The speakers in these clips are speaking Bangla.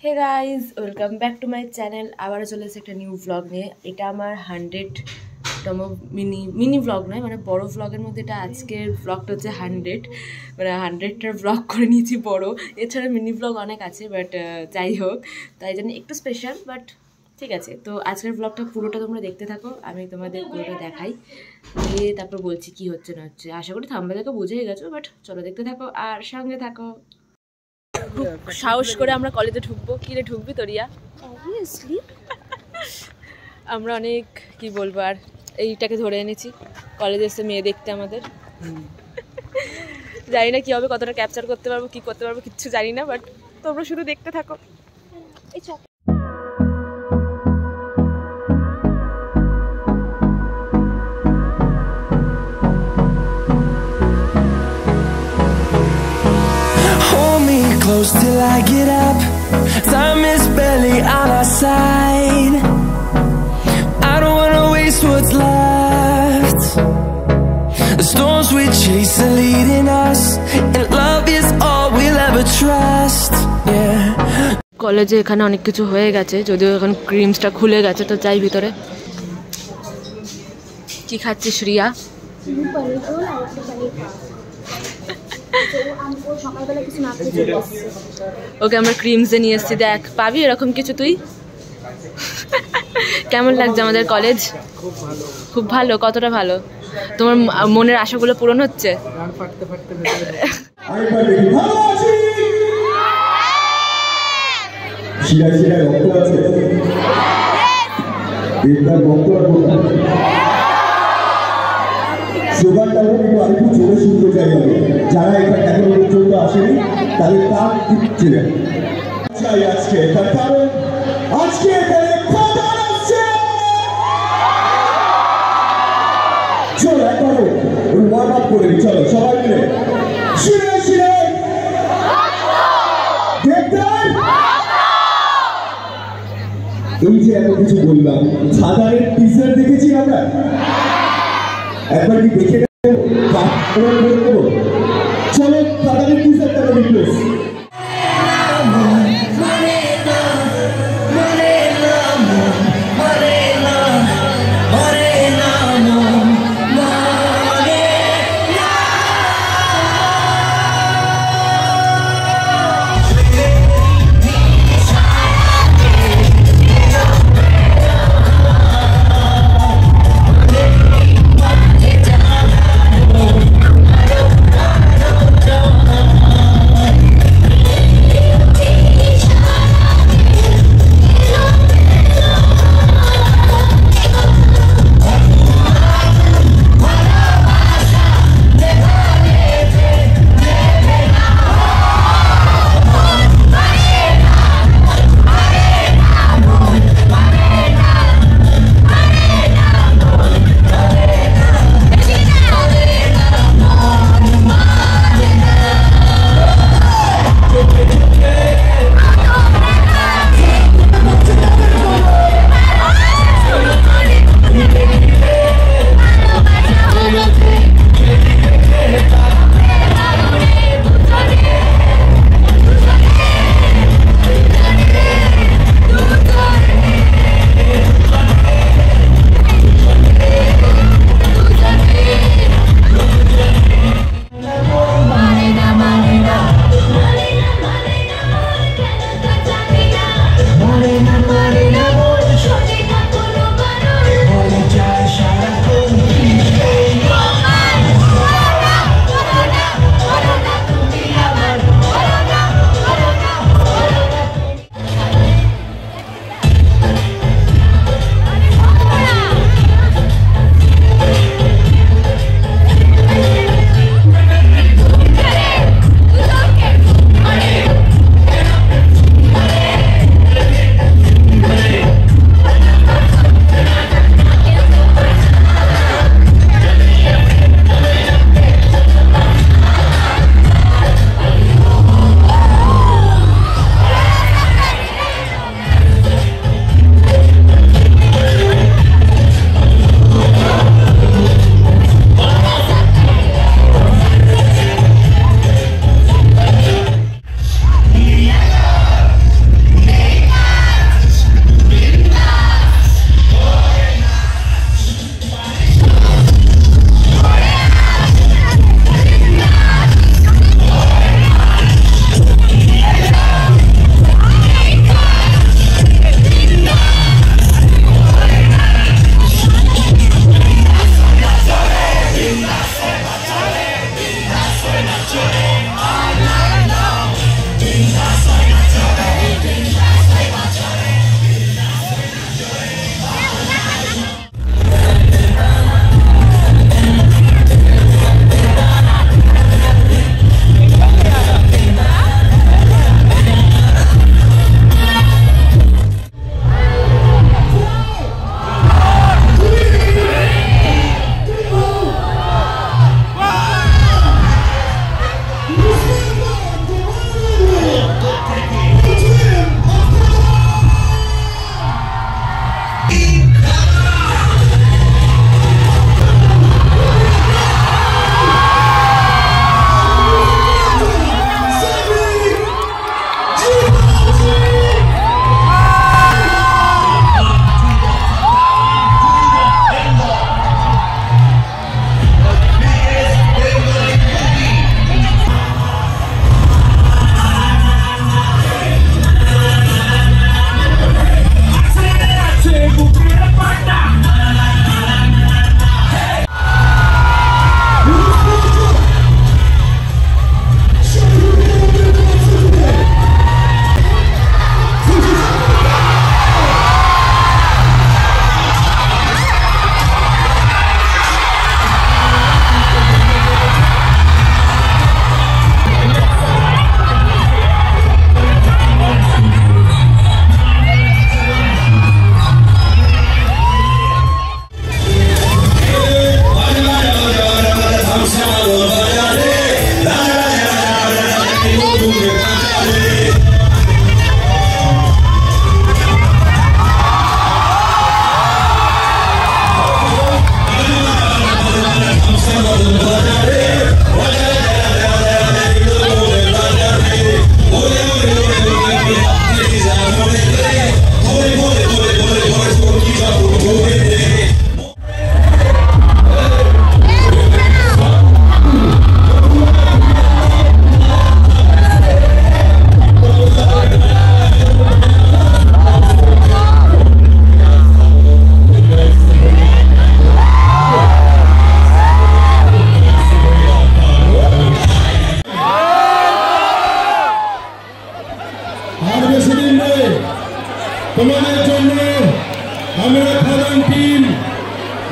Hey guys, welcome back to my channel. আবার চলে এসেছে একটা নিউ ভ্লগ নিয়ে। এটা আমার 100তম মিনি ভ্লগ নয়, মানে বড় ভ্লগের মধ্যে এটা আজকের ভ্লগটা হচ্ছে 100, মানে 100টার ভ্লগ করে নিয়েছি বড়। এছাড়া মিনি ভ্লগ অনেক আছে, বাট যাই হোক, তাই জন্য একটু স্পেশাল, বাট ঠিক আছে। তো আজকের ভ্লগটা পুরোটা তোমরা দেখতে থাকো, আমি তোমাদের পুরোটা দেখাই, দিয়ে তারপর বলছি কি হচ্ছে না হচ্ছে। আশা করি থাম্বনেল দেখে বুঝেই গেছো, বাট চলো দেখতে থাকো আর সঙ্গে থাকো। সাহস করে আমরা কলেজে ঢুকবো। কি রে, ঢুকবি তো রিয়া? অবভিয়াসলি। আমরা অনেক কি বলবো, আর এইটাকে ধরে এনেছি কলেজে এসে মেয়ে দেখতে আমাদের। জানি না কি হবে, কতটা ক্যাপচার করতে পারবো, কি করতে পারবো কিচ্ছু জানি না, বাট তোমরা শুধু দেখতে থাকো। Close till I get up. Time is barely on our side. I don't wanna waste what's left. The storms we chase are leading us, and love is all we'll ever trust. Yeah. কলেজে এখানে অনেক কিছু হয়ে গেছে, যদিও এখন ক্রিমসটা খুলে গেছে, তো যাই ভিতরে। কি খাচ্ছিস রিয়া? ওকে আমরা ক্রিমসে নিয়ে এসেছি, দেখ পাবি এরকম কিছু তুই। কেমন লাগছে আমাদের কলেজ? খুব ভালো। কতটা ভালো? তোমার মনের আশাগুলো পূরণ হচ্ছে? স্লোগানটা কিন্তু আরেকটু জোরে শুনতে চাই আমি। যারা এখানে এখনো পর্যন্ত আসেনি তাদের তার দিচ্ছিলেন চাই আজকে, তার কারণ আজকে এখানে কথা আসছে। চলো একবারও ওয়ার্ম আপ করে দিই, চলো সবাই মিলে শিরে শিরে এই যে এত কিছু বললাম, সাধারণ টিচার দেখেছি আমরা, একবার কি দেখে নেবো? চলো তাদের টিচারটা রিপ্লেস।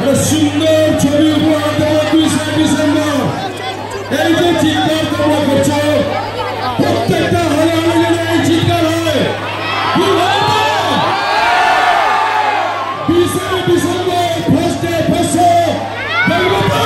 একটা সুন্দর ছবি উপহার দেবো 20 ডিসেম্বর। এই যে চিৎকার তোমরা করছো, প্রত্যেকটা হলে আমাদের এই চিৎকার হয়। 20 ডিসেম্বর ফার্স্ট ডে ফার্স্ট দেখবো তো।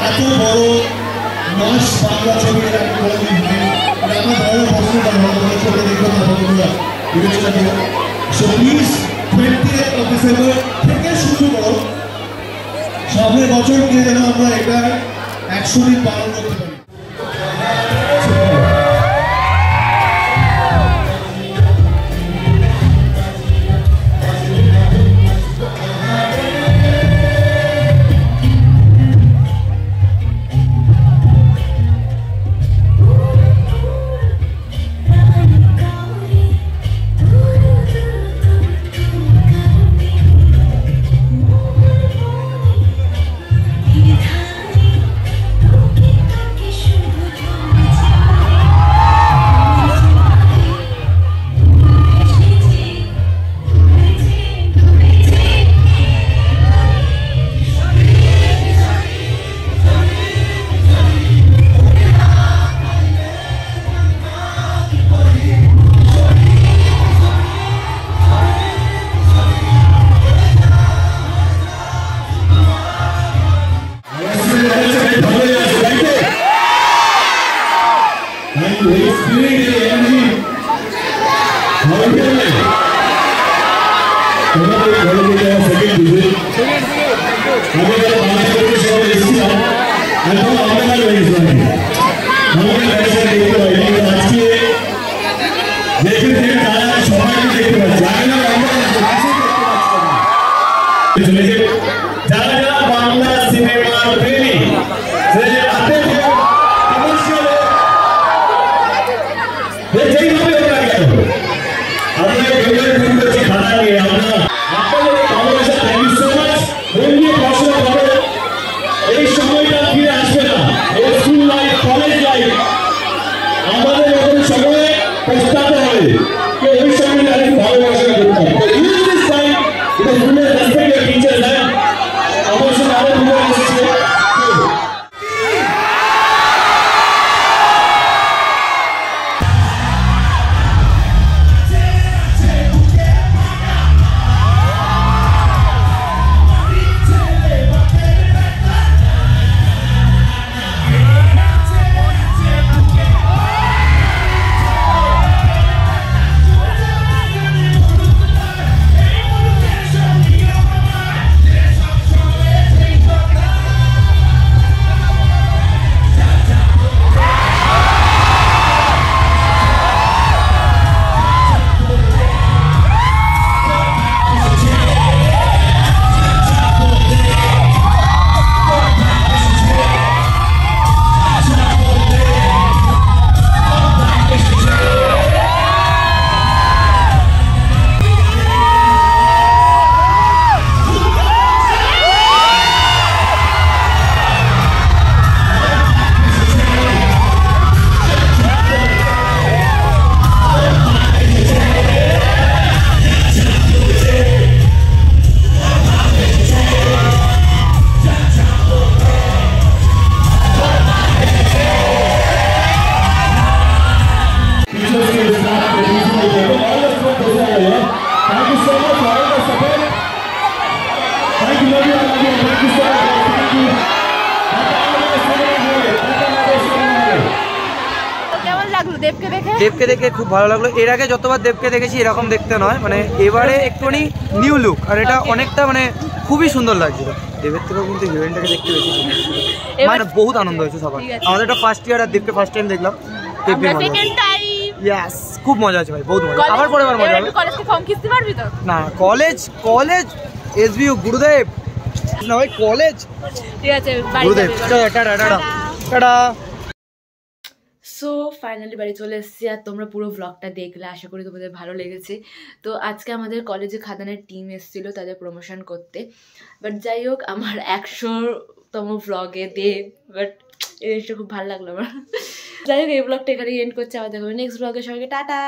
এত বড় মাস বাংলা ছবি কোনোদিন হয়নি, আমার বড় বছরটা ভালো ছবি দেখবো না বন্ধুরা, বিবেচনা করো। So please 20th of December থেকে শুরু করো, সামনের বছর গিয়ে যেন আমরা এটা 100 দিন পালন করতে পারি। যারা যারা বাংলা সিনেমার প্রেমী, এই সময়টা ফিরে আসবে না। এই স্কুল লাইফ, কলেজ লাইফ আমাদের মতন সময়ে পৌঁছাতে হবে। ওই সময় আমি ভালোবাসা করতাম। আমার সঙ্গে আরো দেবকে দেখে খুব ভালো লাগলো। এর আগে যতবার দেবকে দেখেছি এরকম দেখতে নয়, মানে এবারে একটুখানি নিউ লুক, আর এটা অনেকটা মানে খুবই সুন্দর লাগছিল। দেবের থেকেও কিন্তু হিরোইনটাকে দেখতে বেশি মানে বহুত আনন্দ হয়েছে সবার। আমাদের এটা ফার্স্ট ইয়ার, আর দেবকে ফার্স্ট টাইম দেখলাম। ইয়েস, খুব মজা আছে ভাই, বহুত মজা। আবার পরে আবার মজা হবে। না কলেজ এসবিইউ গুরুদেব না ভাই, কলেজ ঠিক আছে গুরুদেব। চলো tata tata tata. So finally বাড়ি চলে এসেছি, আর তোমরা পুরো ব্লগটা দেখলে, আশা করি তোমাদের ভালো লেগেছে। তো আজকে আমাদের কলেজে খাদানের টিম এসেছিলো তাদের প্রমোশন করতে, বাট যাই হোক আমার 100তম ব্লগে দেব, বাট এই জিনিসটা খুব ভালো লাগলো আমার। যাই হোক এই ব্লগটা এখানে এন্ড করছে, আবার দেখা হবে নেক্সট ব্লগে। সবাইকে টাটা।